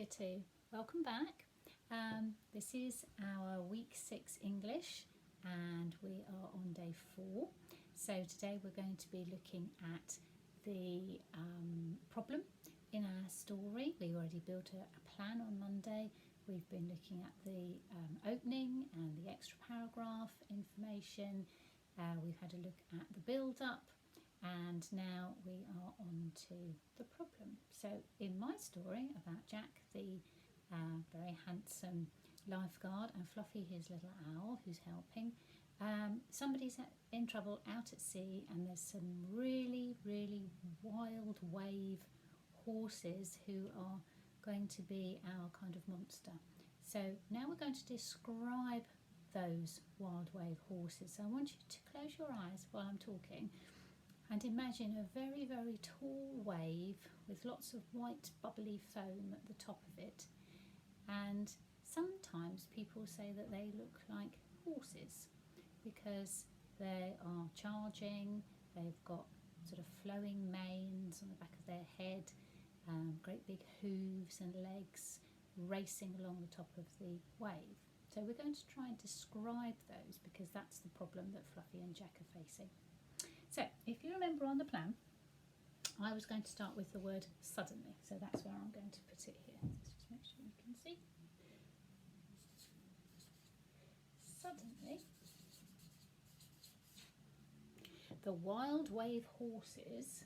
here too. Welcome back. This is our week 6 English and we are on day 4. So today we're going to be looking at the problem in our story. We already built a plan on Monday. We've been looking at the opening and the extra paragraph information. We've had a look at the build-up. And now we are on to the problem. So in my story about Jack, the very handsome lifeguard, and Fluffy, his little owl who's helping, somebody's in trouble out at sea, and there's some really, really wild wave horses who are going to be our kind of monster. So now we're going to describe those wild wave horses. So I want you to close your eyes while I'm talking and imagine a very, very tall wave with lots of white bubbly foam at the top of it. And sometimes people say that they look like horses because they are charging, they've got sort of flowing manes on the back of their head, great big hooves and legs racing along the top of the wave. So we're going to try and describe those because that's the problem that Fluffy and Jack are facing. So, if you remember on the plan, I was going to start with the word suddenly, so that's where I'm going to put it here. Let's just make sure you can see. Suddenly, the wild wave horses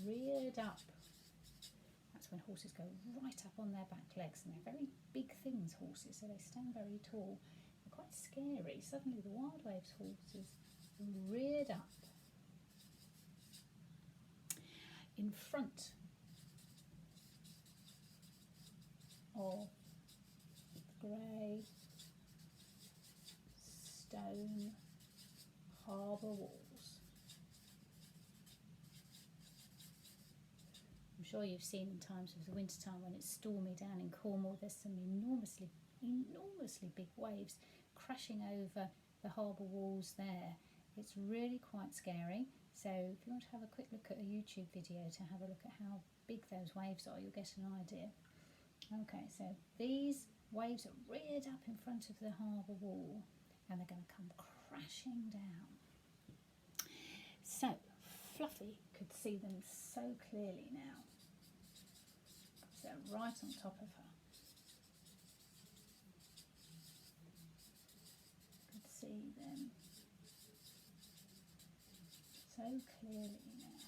reared up. That's when horses go right up on their back legs, and they're very big things, horses, so they stand very tall. They're quite scary. Suddenly the wild waves horses reared up in front of the grey stone harbour walls. I'm sure you've seen in times of the winter time when it's stormy down in Cornwall, there's some enormously big waves crashing over the harbour walls there. It's really quite scary. So if you want to have a quick look at a YouTube video to have a look at how big those waves are, you'll get an idea. Okay, so these waves are reared up in front of the harbour wall and they're going to come crashing down. So Fluffy could see them so clearly now. So right on top of her. Could see them so clearly now.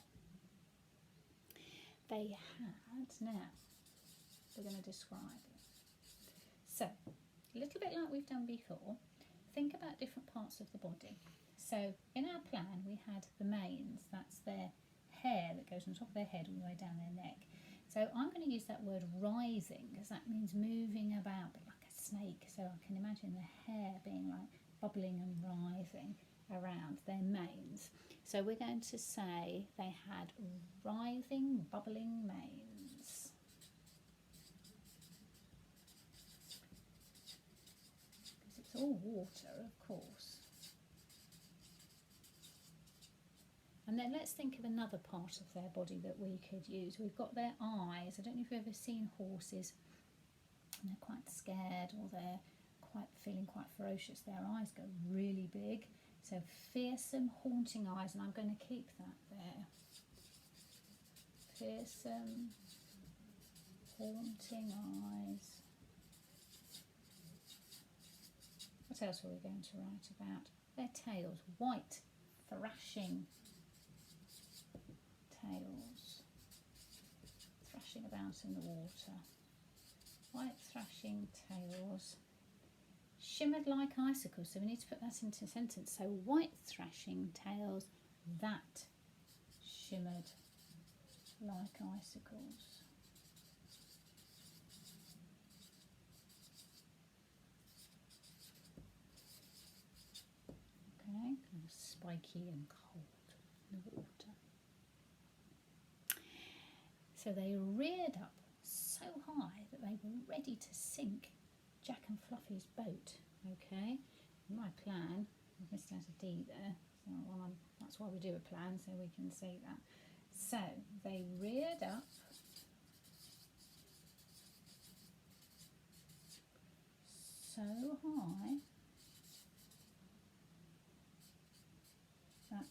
They had, now we're going to describe it. So, a little bit like we've done before, think about different parts of the body. So in our plan we had the manes, that's their hair that goes on top of their head all the way down their neck. So I'm going to use that word rising because that means moving about, but like a snake. So I can imagine the hair being like bubbling and writhing around their manes. So we're going to say they had writhing, bubbling manes. Because it's all water, of course. And then let's think of another part of their body that we could use. We've got their eyes. I don't know if you've ever seen horses and they're quite scared or they're feeling quite ferocious. Their eyes go really big. So fearsome, haunting eyes, and I'm going to keep that there. Fearsome, haunting eyes. What else are we going to write about? Their tails, white, thrashing tails, thrashing about in the water. White thrashing tails, shimmered like icicles. So we need to put that into a sentence. So white thrashing tails that shimmered like icicles. Okay, kind of spiky and cold in the water. So they reared up so high that they were ready to sink Jack and Fluffy's boat. Okay, in my plan, I've missed out a D there, That's why we do a plan, so we can see that. So they reared up so high that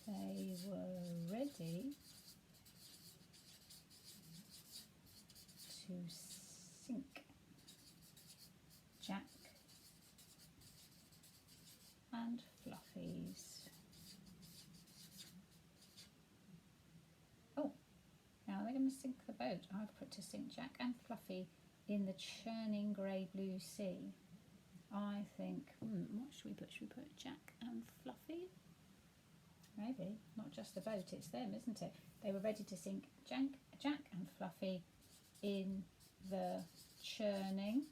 they were ready to sink Jack and Fluffy's. Oh, now they're going to sink the boat. I've put to sink Jack and Fluffy in the churning grey-blue sea. I think, what should we put? Should we put Jack and Fluffy? Maybe, not just the boat, it's them, isn't it? They were ready to sink Jack and Fluffy in the churning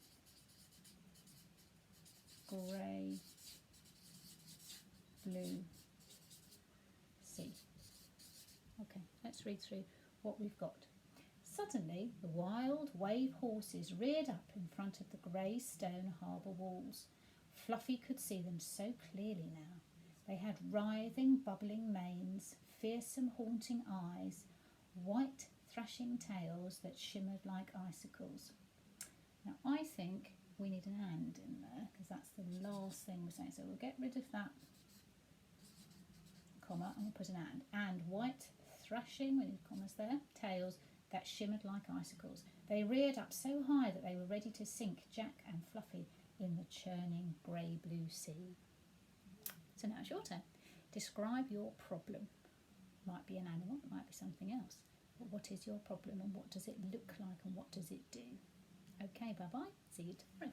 grey-blue sea. Okay, let's read through what we've got. Suddenly, the wild wave horses reared up in front of the grey stone harbour walls. Fluffy could see them so clearly now. They had writhing, bubbling manes, fearsome, haunting eyes, white, thrashing tails that shimmered like icicles. Now, I think we need an and in there, because that's the last thing we're saying. So we'll get rid of that comma and we'll put an and. And white, thrashing, we need commas there, tails that shimmered like icicles. They reared up so high that they were ready to sink Jack and Fluffy in the churning grey-blue sea. So now it's your turn. Describe your problem. Might be an animal, it might be something else. But what is your problem and what does it look like and what does it do? Okay, bye-bye. See you tomorrow.